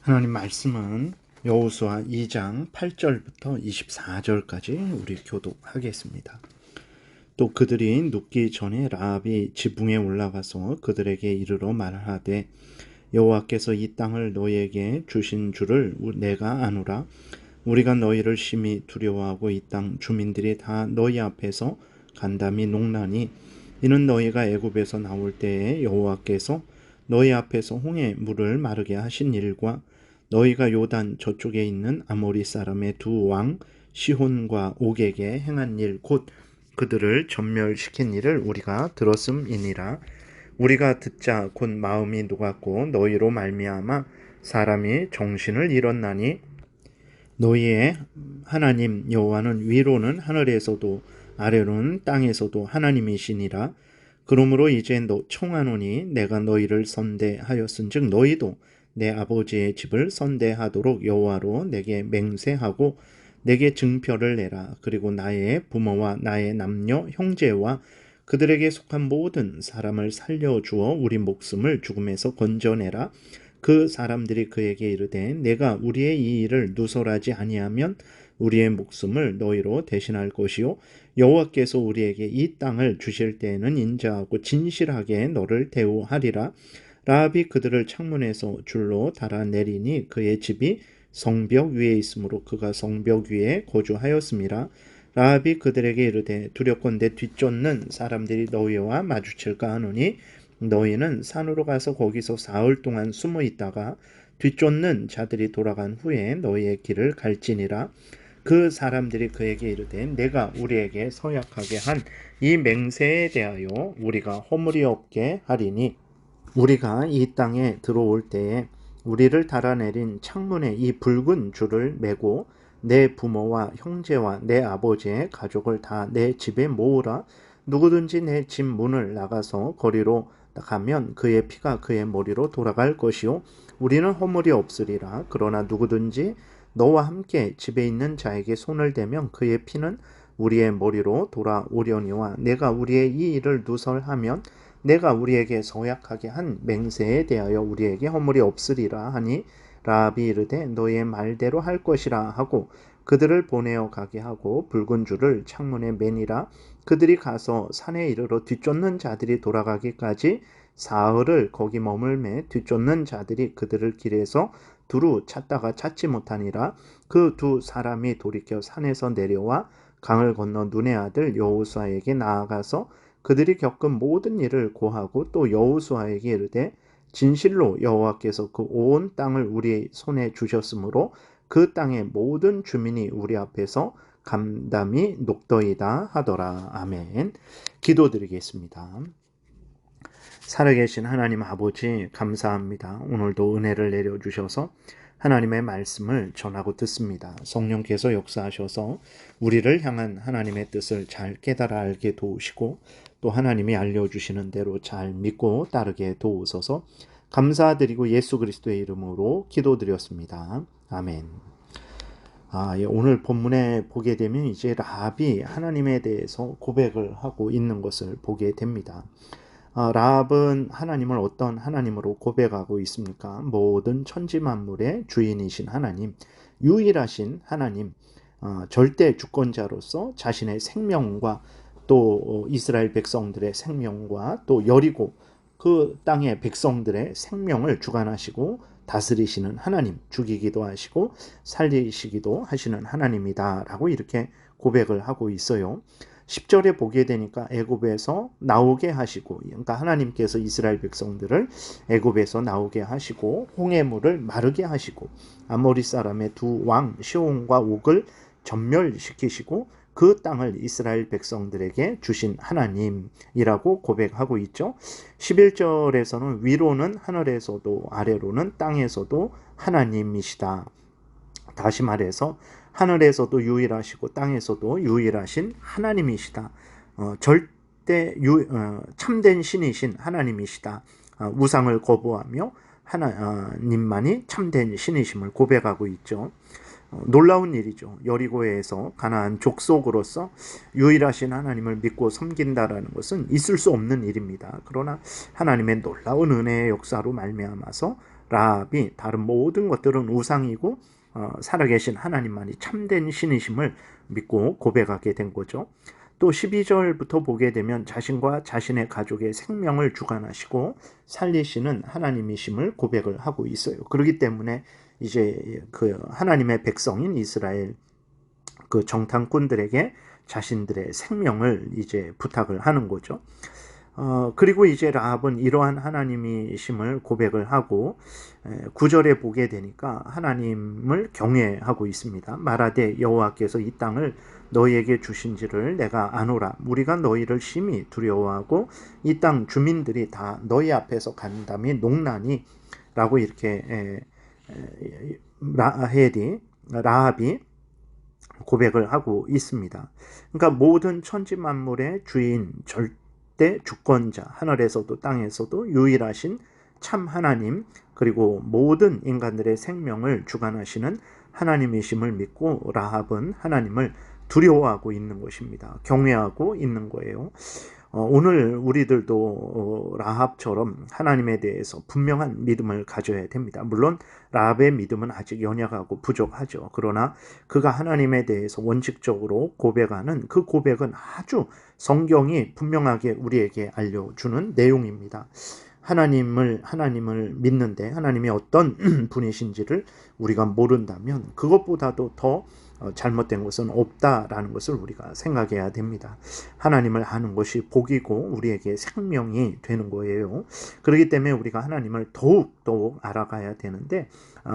하나님 말씀은 여호수아 2장 8절부터 24절까지 우리 교독하겠습니다. 또 그들이 눕기 전에 라합이 지붕에 올라가서 그들에게 이르러 말하되 여호와께서 이 땅을 너희에게 주신 줄을 내가 아노라. 우리가 너희를 심히 두려워하고 이 땅 주민들이 다 너희 앞에서 간담이 농나니 이는 너희가 애굽에서 나올 때에 여호와께서 너희 앞에서 홍해 물을 마르게 하신 일과 너희가 요단 저쪽에 있는 아모리 사람의 두 왕 시혼과 옥에게 행한 일 곧 그들을 전멸시킨 일을 우리가 들었음이니라. 우리가 듣자 곧 마음이 녹았고 너희로 말미암아 사람이 정신을 잃었나니 너희의 하나님 여호와는 위로는 하늘에서도 아래로는 땅에서도 하나님이시니라. 그러므로 이제 청하노니 내가 너희를 선대하였은즉 너희도 내 아버지의 집을 선대하도록 여호와로 내게 맹세하고 내게 증표를 내라. 그리고 나의 부모와 나의 남녀 형제와 그들에게 속한 모든 사람을 살려주어 우리 목숨을 죽음에서 건져내라. 그 사람들이 그에게 이르되 내가 우리의 이 일을 누설하지 아니하면 우리의 목숨을 너희로 대신할 것이요 여호와께서 우리에게 이 땅을 주실 때에는 인자하고 진실하게 너를 대우하리라. 라합이 그들을 창문에서 줄로 달아내리니 그의 집이 성벽 위에 있으므로 그가 성벽 위에 거주하였음이라. 라합이 그들에게 이르되 두렵건대 뒤쫓는 사람들이 너희와 마주칠까 하노니 너희는 산으로 가서 거기서 사흘 동안 숨어 있다가 뒤쫓는 자들이 돌아간 후에 너희의 길을 갈지니라. 그 사람들이 그에게 이르되 내가 우리에게 서약하게 한 이 맹세에 대하여 우리가 허물이 없게 하리니 우리가 이 땅에 들어올 때에 우리를 달아내린 창문에 이 붉은 줄을 매고 내 부모와 형제와 내 아버지의 가족을 다 내 집에 모으라. 누구든지 내 집 문을 나가서 거리로 가면 그의 피가 그의 머리로 돌아갈 것이요 우리는 허물이 없으리라. 그러나 누구든지 너와 함께 집에 있는 자에게 손을 대면 그의 피는 우리의 머리로 돌아오려니와 내가 우리의 이 일을 누설하면 내가 우리에게 서약하게 한 맹세에 대하여 우리에게 허물이 없으리라 하니 라합이 이르되 너희의 말대로 할 것이라 하고 그들을 보내어 가게 하고 붉은 줄을 창문에 매니라. 그들이 가서 산에 이르러 뒤쫓는 자들이 돌아가기까지 사흘을 거기 머물매 뒤쫓는 자들이 그들을 길에서 두루 찾다가 찾지 못하니라. 그 두 사람이 돌이켜 산에서 내려와 강을 건너 눈의 아들 여호수아에게 나아가서 그들이 겪은 모든 일을 고하고 또 여호수아에게 이르되 진실로 여호와께서 그 온 땅을 우리 손에 주셨으므로 그 땅의 모든 주민이 우리 앞에서 감담이 녹더이다 하더라. 아멘. 기도드리겠습니다. 살아계신 하나님 아버지 감사합니다. 오늘도 은혜를 내려주셔서 하나님의 말씀을 전하고 듣습니다. 성령께서 역사하셔서 우리를 향한 하나님의 뜻을 잘 깨달아 알게 도우시고 또 하나님이 알려주시는 대로 잘 믿고 따르게 도우소서. 감사드리고 예수 그리스도의 이름으로 기도드렸습니다. 아멘. 오늘 본문에 보게 되면 이제 라합이 하나님에 대해서 고백을 하고 있는 것을 보게 됩니다. 라합은 하나님을 어떤 하나님으로 고백하고 있습니까? 모든 천지만물의 주인이신 하나님, 유일하신 하나님, 절대 주권자로서 자신의 생명과 또 이스라엘 백성들의 생명과 또 여리고 그 땅의 백성들의 생명을 주관하시고 다스리시는 하나님, 죽이기도 하시고 살리시기도 하시는 하나님이다라고 이렇게 고백을 하고 있어요. 10절에 보게 되니까 애굽에서 나오게 하시고, 그러니까 하나님께서 이스라엘 백성들을 애굽에서 나오게 하시고 홍해물을 마르게 하시고 아모리 사람의 두 왕 시온과 옥을 전멸시키시고 그 땅을 이스라엘 백성들에게 주신 하나님이라고 고백하고 있죠. 11절에서는 위로는 하늘에서도 아래로는 땅에서도 하나님이시다. 다시 말해서 하늘에서도 유일하시고 땅에서도 유일하신 하나님이시다. 참된 신이신 하나님이시다. 우상을 거부하며 하나님만이 참된 신이심을 고백하고 있죠. 놀라운 일이죠. 여리고에서 가나안 족속으로서 유일하신 하나님을 믿고 섬긴다라는 것은 있을 수 없는 일입니다. 그러나 하나님의 놀라운 은혜의 역사로 말미암아서 라합이 다른 모든 것들은 우상이고 살아계신 하나님만이 참된 신이심을 믿고 고백하게 된 거죠. 또 12절부터 보게 되면 자신과 자신의 가족의 생명을 주관하시고 살리시는 하나님이심을 고백을 하고 있어요. 그렇기 때문에 이제 그 하나님의 백성인 이스라엘 그 정탐꾼들에게 자신들의 생명을 이제 부탁을 하는 거죠. 그리고 이제 라합은 이러한 하나님이심을 고백을 하고 9절에 보게 되니까 하나님을 경외하고 있습니다. 말하되 여호와께서 이 땅을 너희에게 주신지를 내가 아노라. 우리가 너희를 심히 두려워하고 이 땅 주민들이 다 너희 앞에서 간담이 농나니 라고 이렇게 라합이 고백을 하고 있습니다. 그러니까 모든 천지 만물의 주인, 절대 주권자, 하늘에서도 땅에서도 유일하신 참 하나님, 그리고 모든 인간들의 생명을 주관하시는 하나님이심을 믿고 라합은 하나님을 두려워하고 있는 것입니다. 경외하고 있는 거예요. 오늘 우리들도 라합처럼 하나님에 대해서 분명한 믿음을 가져야 됩니다. 물론 라합의 믿음은 아직 연약하고 부족하죠. 그러나 그가 하나님에 대해서 원칙적으로 고백하는 그 고백은 아주 성경이 분명하게 우리에게 알려주는 내용입니다. 하나님을 믿는데 하나님이 어떤 분이신지를 우리가 모른다면 그것보다도 더 잘못된 것은 없다라는 것을 우리가 생각해야 됩니다. 하나님을 아는 것이 복이고 우리에게 생명이 되는 거예요. 그렇기 때문에 우리가 하나님을 더욱 알아가야 되는데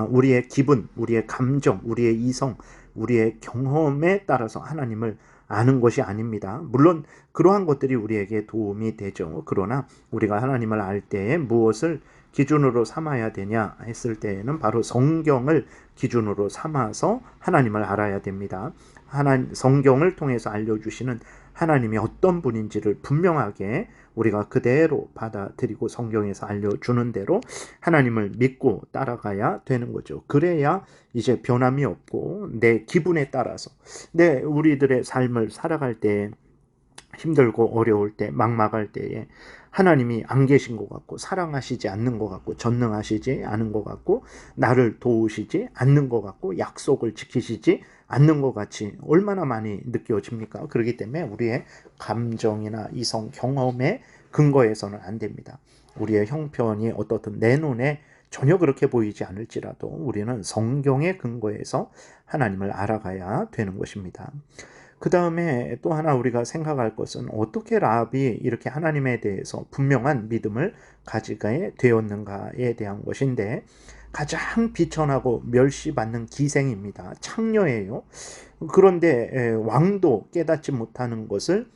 우리의 기분, 우리의 감정, 우리의 이성, 우리의 경험에 따라서 하나님을 아는 것이 아닙니다. 물론 그러한 것들이 우리에게 도움이 되죠. 그러나 우리가 하나님을 알 때에 무엇을 기준으로 삼아야 되냐 했을 때에는 바로 성경을 기준으로 삼아서 하나님을 알아야 됩니다. 성경을 통해서 알려주시는 하나님이 어떤 분인지를 분명하게 우리가 그대로 받아들이고 성경에서 알려주는 대로 하나님을 믿고 따라가야 되는 거죠. 그래야 이제 변함이 없고 내 기분에 따라서 우리들의 삶을 살아갈 때 힘들고 어려울 때 막막할 때에 하나님이 안 계신 것 같고 사랑하시지 않는 것 같고 전능하시지 않은 것 같고 나를 도우시지 않는 것 같고 약속을 지키시지 않는 것 같이 얼마나 많이 느껴집니까? 그렇기 때문에 우리의 감정이나 이성 경험의 근거에서는 안 됩니다. 우리의 형편이 어떻든 내 눈에 전혀 그렇게 보이지 않을지라도 우리는 성경의 근거에서 하나님을 알아가야 되는 것입니다. 그 다음에 또 하나 우리가 생각할 것은 어떻게 라합이 이렇게 하나님에 대해서 분명한 믿음을 가지게 되었는가에 대한 것인데 가장 비천하고 멸시받는 기생입니다. 창녀예요. 그런데 왕도 깨닫지 못하는 것을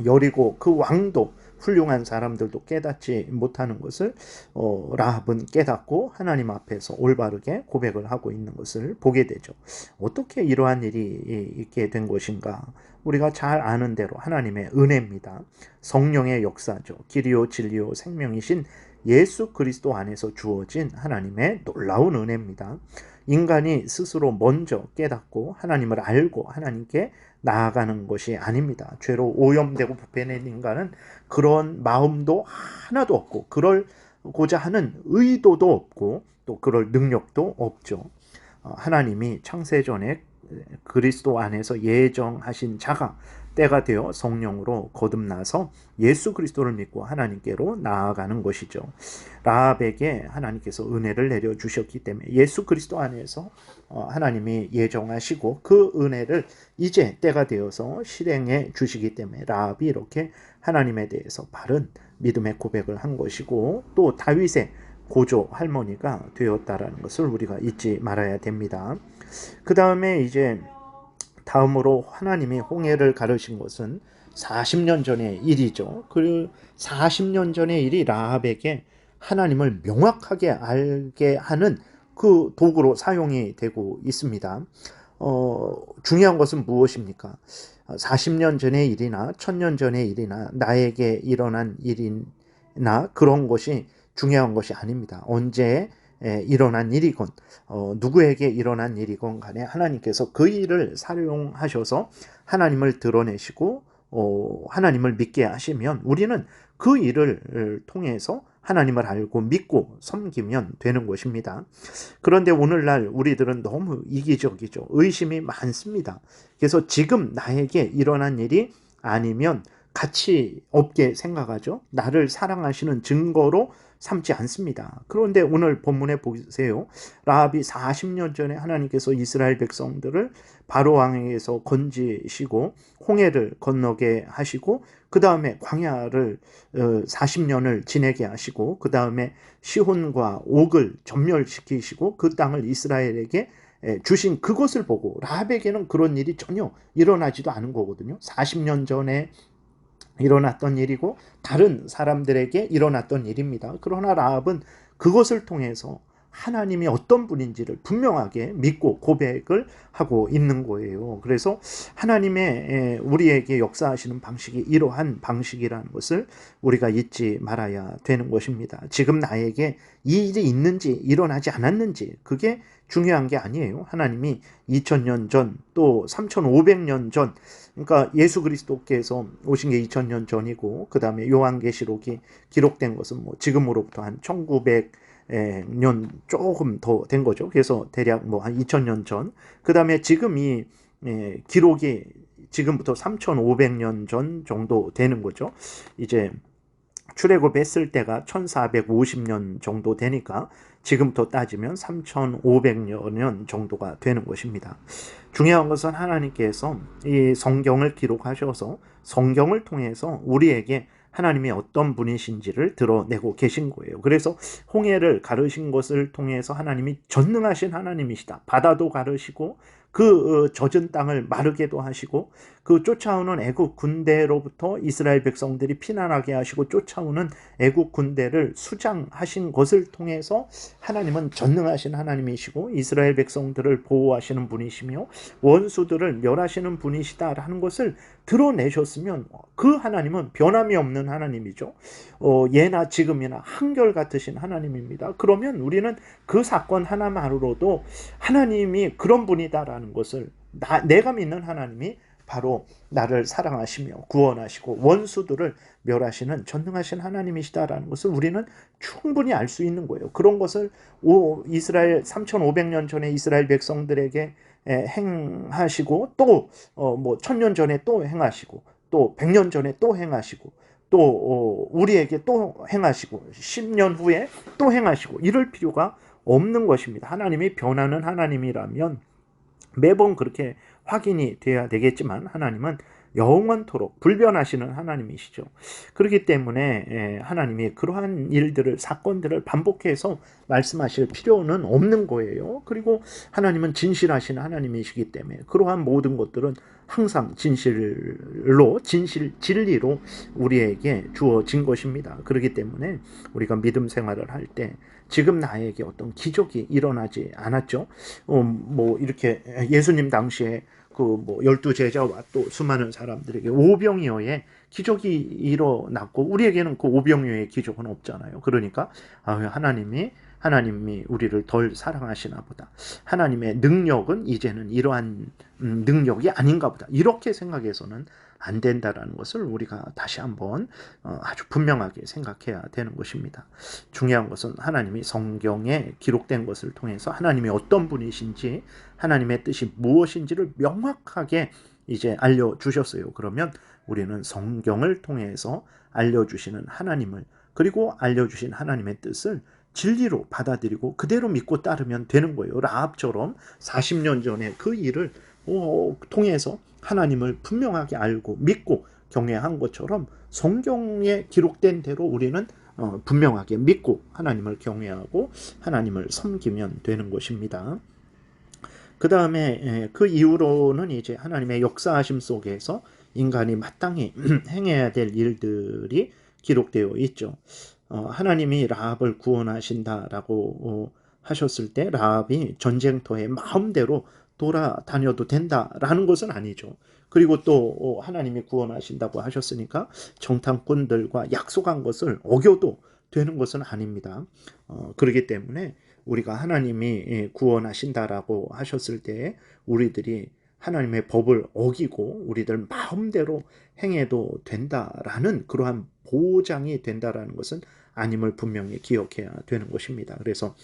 여리고 그 왕도 훌륭한 사람들도 깨닫지 못하는 것을 라합은 깨닫고 하나님 앞에서 올바르게 고백을 하고 있는 것을 보게 되죠. 어떻게 이러한 일이 있게 된 것인가? 우리가 잘 아는 대로 하나님의 은혜입니다. 성령의 역사죠. 길이요 진리요 생명이신 예수 그리스도 안에서 주어진 하나님의 놀라운 은혜입니다. 인간이 스스로 먼저 깨닫고 하나님을 알고 하나님께 나아가는 것이 아닙니다. 죄로 오염되고 부패된 인간은 그런 마음도 하나도 없고 그러고자 하는 의도도 없고 또 그럴 능력도 없죠. 하나님이 창세전에 그리스도 안에서 예정하신 자가 때가 되어 성령으로 거듭나서 예수 그리스도를 믿고 하나님께로 나아가는 것이죠. 라합에게 하나님께서 은혜를 내려주셨기 때문에 예수 그리스도 안에서 하나님이 예정하시고 그 은혜를 이제 때가 되어서 실행해 주시기 때문에 라합이 이렇게 하나님에 대해서 바른 믿음의 고백을 한 것이고 또 다윗의 고조 할머니가 되었다라는 것을 우리가 잊지 말아야 됩니다. 그 다음에 이제 다음으로 하나님이 홍해를 가르신 것은 40년 전의 일이죠. 그 40년 전의 일이 라합에게 하나님을 명확하게 알게 하는 그 도구로 사용이 되고 있습니다. 중요한 것은 무엇입니까? 40년 전의 일이나 1000년 전의 일이나 나에게 일어난 일이나 그런 것이 중요한 것이 아닙니다. 언제 일어난 일이건 누구에게 일어난 일이건 간에 하나님께서 그 일을 사용하셔서 하나님을 드러내시고 하나님을 믿게 하시면 우리는 그 일을 통해서 하나님을 알고 믿고 섬기면 되는 것입니다. 그런데 오늘날 우리들은 너무 이기적이죠. 의심이 많습니다. 그래서 지금 나에게 일어난 일이 아니면 가치 없게 생각하죠. 나를 사랑하시는 증거로 삼지 않습니다. 그런데 오늘 본문에 보세요. 라합이 40년 전에 하나님께서 이스라엘 백성들을 바로 왕에게서 건지시고 홍해를 건너게 하시고 그 다음에 광야를 40년을 지내게 하시고 그 다음에 시혼과 옥을 전멸시키시고 그 땅을 이스라엘에게 주신 그것을 보고 라합에게는 그런 일이 전혀 일어나지도 않은 거거든요. 40년 전에 일어났던 일이고 다른 사람들에게 일어났던 일입니다. 그러나 라합은 그것을 통해서 하나님이 어떤 분인지를 분명하게 믿고 고백을 하고 있는 거예요. 그래서 하나님의 우리에게 역사하시는 방식이 이러한 방식이라는 것을 우리가 잊지 말아야 되는 것입니다. 지금 나에게 이 일이 있는지 일어나지 않았는지 그게 중요한 게 아니에요. 하나님이 2000년 전 또 3500년 전 그러니까 예수 그리스도께서 오신 게 2000년 전이고 그 다음에 요한계시록이 기록된 것은 뭐 지금으로부터 한 1900년 조금 더 된 거죠. 그래서 대략 뭐 한 2000년 전. 그 다음에 지금 이 기록이 지금부터 3500년 전 정도 되는 거죠. 이제 출애굽했을 때가 1450년 정도 되니까 지금부터 따지면 3500년 정도가 되는 것입니다. 중요한 것은 하나님께서 이 성경을 기록하셔서 성경을 통해서 우리에게 하나님이 어떤 분이신지를 드러내고 계신 거예요. 그래서 홍해를 가르신 것을 통해서 하나님이 전능하신 하나님이시다. 바다도 가르시고 그 젖은 땅을 마르게도 하시고 그 쫓아오는 애국 군대로부터 이스라엘 백성들이 피난하게 하시고 쫓아오는 애국 군대를 수장하신 것을 통해서 하나님은 전능하신 하나님이시고 이스라엘 백성들을 보호하시는 분이시며 원수들을 멸하시는 분이시다라는 것을 드러내셨으면 그 하나님은 변함이 없는 하나님이죠. 예나 지금이나 한결같으신 하나님입니다. 그러면 우리는 그 사건 하나만으로도 하나님이 그런 분이다라는 것을 내가 믿는 하나님이 바로 나를 사랑하시며 구원하시고 원수들을 멸하시는 전능하신 하나님이시다라는 것을 우리는 충분히 알 수 있는 거예요. 그런 것을 이스라엘 3500년 전에 이스라엘 백성들에게 행하시고 또 뭐 1000년 전에 또 행하시고 또 100년 전에 또 행하시고 또 우리에게 또 행하시고 10년 후에 또 행하시고 이럴 필요가 없는 것입니다. 하나님이 변하는 하나님이라면 매번 그렇게 확인이 돼야 되겠지만 하나님은 영원토록 불변하시는 하나님이시죠. 그렇기 때문에 하나님이 그러한 일들을 사건들을 반복해서 말씀하실 필요는 없는 거예요. 그리고 하나님은 진실하신 하나님이시기 때문에 그러한 모든 것들은 항상 진리로 우리에게 주어진 것입니다. 그렇기 때문에 우리가 믿음 생활을 할 때 지금 나에게 어떤 기적이 일어나지 않았죠. 뭐 이렇게 예수님 당시에 그 뭐 12제자와 또 수많은 사람들에게 오병이어의 기적이 일어났고 우리에게는 그 오병이어의 기적은 없잖아요. 그러니까 하나님이 우리를 덜 사랑하시나 보다. 하나님의 능력은 이제는 이러한 능력이 아닌가 보다. 이렇게 생각해서는 안 된다라는 것을 우리가 다시 한번 아주 분명하게 생각해야 되는 것입니다. 중요한 것은 하나님이 성경에 기록된 것을 통해서 하나님이 어떤 분이신지 하나님의 뜻이 무엇인지를 명확하게 이제 알려주셨어요. 그러면 우리는 성경을 통해서 알려주시는 하나님을 그리고 알려주신 하나님의 뜻을 진리로 받아들이고 그대로 믿고 따르면 되는 거예요. 라합처럼 40년 전에 그 일을 통해서 하나님을 분명하게 알고 믿고 경외한 것처럼 성경에 기록된 대로 우리는 분명하게 믿고 하나님을 경외하고 하나님을 섬기면 되는 것입니다. 그 다음에 그 이후로는 이제 하나님의 역사하심 속에서 인간이 마땅히 행해야 될 일들이 기록되어 있죠. 하나님이 라합을 구원하신다라고 하셨을 때 라합이 전쟁터에 마음대로 돌아다녀도 된다라는 것은 아니죠. 그리고 또 하나님이 구원하신다고 하셨으니까 정탐꾼들과 약속한 것을 어겨도 되는 것은 아닙니다. 그렇기 때문에 우리가 하나님이 구원하신다라고 하셨을 때 우리들이 하나님의 법을 어기고 우리들 마음대로 행해도 된다라는 그러한 보장이 된다라는 것은 아님을 분명히 기억해야 되는 것입니다. 그래서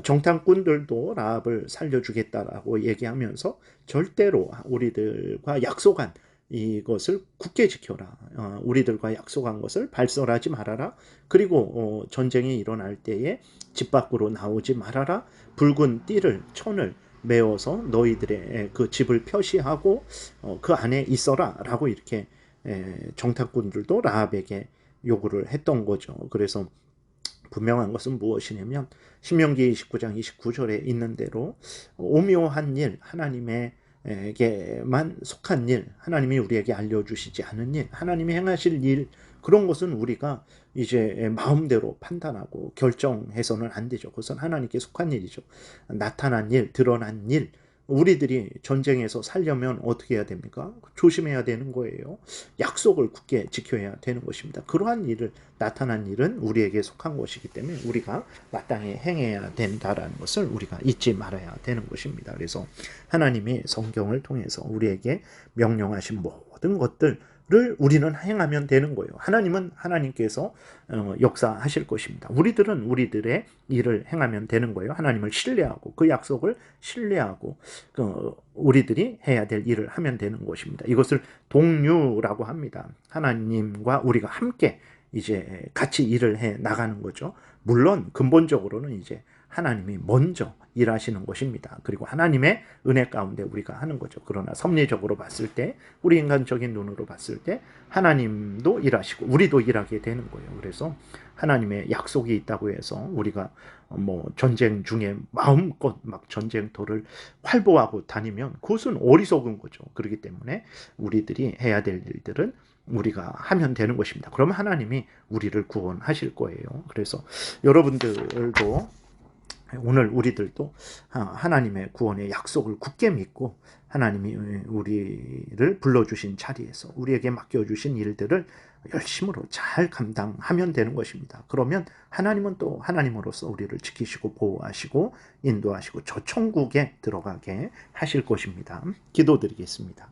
정탐꾼들도 라합을 살려주겠다라고 얘기하면서 절대로 우리들과 약속한 이것을 굳게 지켜라. 우리들과 약속한 것을 발설하지 말아라. 그리고 전쟁이 일어날 때에 집 밖으로 나오지 말아라. 붉은 띠를 천을 메어서 너희들의 그 집을 표시하고 그 안에 있어라 라고 이렇게 정탐꾼들도 라합에게 요구를 했던 거죠. 그래서 분명한 것은 무엇이냐면 신명기 29장 29절에 있는 대로 오묘한 일, 하나님에게만 속한 일, 하나님이 우리에게 알려주시지 않은 일, 하나님이 행하실 일, 그런 것은 우리가 이제 마음대로 판단하고 결정해서는 안 되죠. 그것은 하나님께 속한 일이죠. 나타난 일, 드러난 일, 우리들이 전쟁에서 살려면 어떻게 해야 됩니까? 조심해야 되는 거예요. 약속을 굳게 지켜야 되는 것입니다. 그러한 일을, 나타난 일은 우리에게 속한 것이기 때문에 우리가 마땅히 행해야 된다라는 것을 우리가 잊지 말아야 되는 것입니다. 그래서 하나님이 성경을 통해서 우리에게 명령하신 모든 것들 를 우리는 행하면 되는 거예요. 하나님은 하나님께서 역사하실 것입니다. 우리들은 우리들의 일을 행하면 되는 거예요. 하나님을 신뢰하고 그 약속을 신뢰하고 우리들이 해야 될 일을 하면 되는 것입니다. 이것을 동류라고 합니다. 하나님과 우리가 함께 이제 같이 일을 해 나가는 거죠. 물론 근본적으로는 이제 하나님이 먼저 일하시는 것입니다. 그리고 하나님의 은혜 가운데 우리가 하는 거죠. 그러나 섭리적으로 봤을 때, 우리 인간적인 눈으로 봤을 때 하나님도 일하시고 우리도 일하게 되는 거예요. 그래서 하나님의 약속이 있다고 해서 우리가 뭐 전쟁 중에 마음껏 막 전쟁터를 활보하고 다니면 그것은 어리석은 거죠. 그렇기 때문에 우리들이 해야 될 일들은 우리가 하면 되는 것입니다. 그러면 하나님이 우리를 구원하실 거예요. 그래서 여러분들도 오늘 우리들도 하나님의 구원의 약속을 굳게 믿고 하나님이 우리를 불러주신 자리에서 우리에게 맡겨주신 일들을 열심으로 잘 감당하면 되는 것입니다. 그러면 하나님은 또 하나님으로서 우리를 지키시고 보호하시고 인도하시고 저 천국에 들어가게 하실 것입니다. 기도드리겠습니다.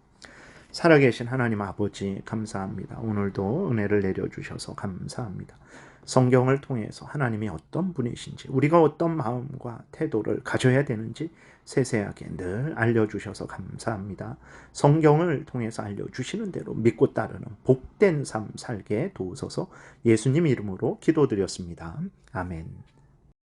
살아계신 하나님 아버지 감사합니다. 오늘도 은혜를 내려주셔서 감사합니다. 성경을 통해서 하나님이 어떤 분이신지, 우리가 어떤 마음과 태도를 가져야 되는지 세세하게 늘 알려주셔서 감사합니다. 성경을 통해서 알려주시는 대로 믿고 따르는 복된 삶 살게 도우소서. 예수님 이름으로 기도드렸습니다. 아멘.